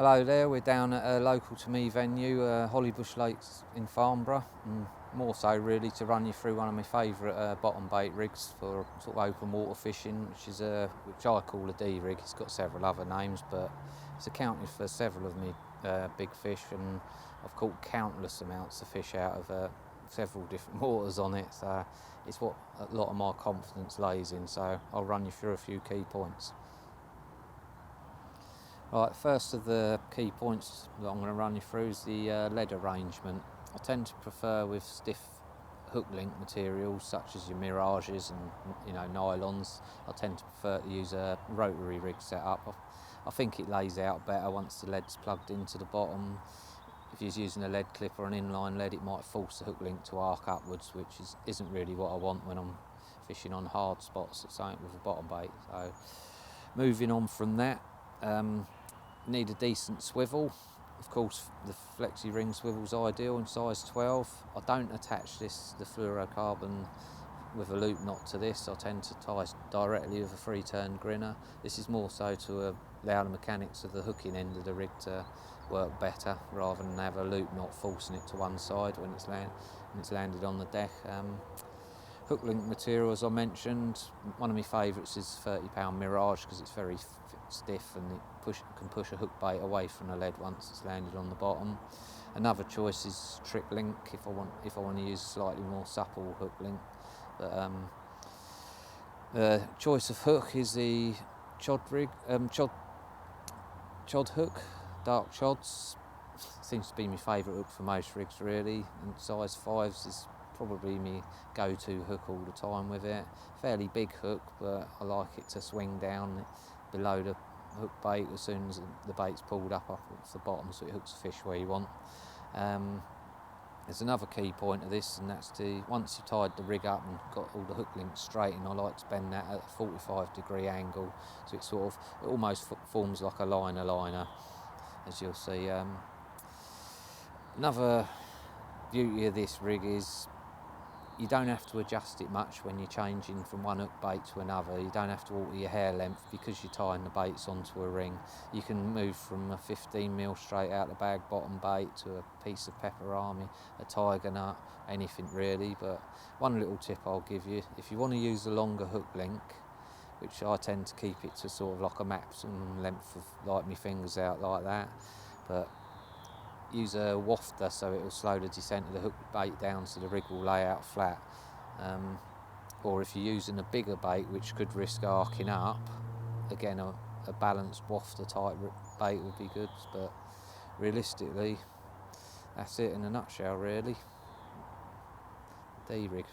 Hello there, we're down at a local to me venue, Hollybush Lakes in Farnborough, and more so really to run you through one of my favourite bottom bait rigs for sort of open water fishing, which I call a D rig. It's got several other names, but it's accounted for several of me big fish, and I've caught countless amounts of fish out of several different waters on it, so it's what a lot of my confidence lays in, so I'll run you through a few key points. Right, first of the key points that I'm going to run you through is the lead arrangement. I tend to prefer with stiff hook link materials such as your mirages and nylons. I tend to prefer to use a rotary rig setup. I think it lays out better once the lead's plugged into the bottom. If you're using a lead clip or an inline lead, it might force the hook link to arc upwards, which isn't really what I want when I'm fishing on hard spots or something with a bottom bait. So moving on from that, need a decent swivel. Of course, the flexi ring swivel's ideal in size 12. I don't attach the fluorocarbon with a loop knot to this. I tend to tie directly with a 3-turn grinner. This is more so to allow the mechanics of the hooking end of the rig to work better, rather than have a loop knot forcing it to one side when it's landed on the deck. Hook link material, as I mentioned, one of my favourites is 30-pound Mirage because it's very stiff and it can push a hook bait away from the lead once it's landed on the bottom. Another choice is trick link if I want to use a slightly more supple hook link. But the choice of hook is the chod hook, dark chods. Seems to be my favourite hook for most rigs really, and size 5s is probably my go-to hook all the time with it. Fairly big hook, but I like it to swing down below the hook bait as soon as the bait's pulled up off the bottom, so it hooks the fish where you want. There's another key point of this, and that's once you've tied the rig up and got all the hook links straight, and I like to bend that at a 45-degree angle, so it almost forms like a liner, as you'll see. Another beauty of this rig is you don't have to adjust it much when you're changing from one hook bait to another. You don't have to alter your hair length because you're tying the baits onto a ring. You can move from a 15mm straight out the bag bottom bait to a piece of pepper army, a tiger nut, anything really. But one little tip I'll give you, if you want to use a longer hook link, which I tend to keep it to sort of like a maximum length of like my fingers out like that, but use a wafter so it will slow the descent of the hook bait down so the rig will lay out flat. Or if you're using a bigger bait which could risk arcing up, again a balanced wafter type bait would be good, but realistically that's it in a nutshell really. D rig.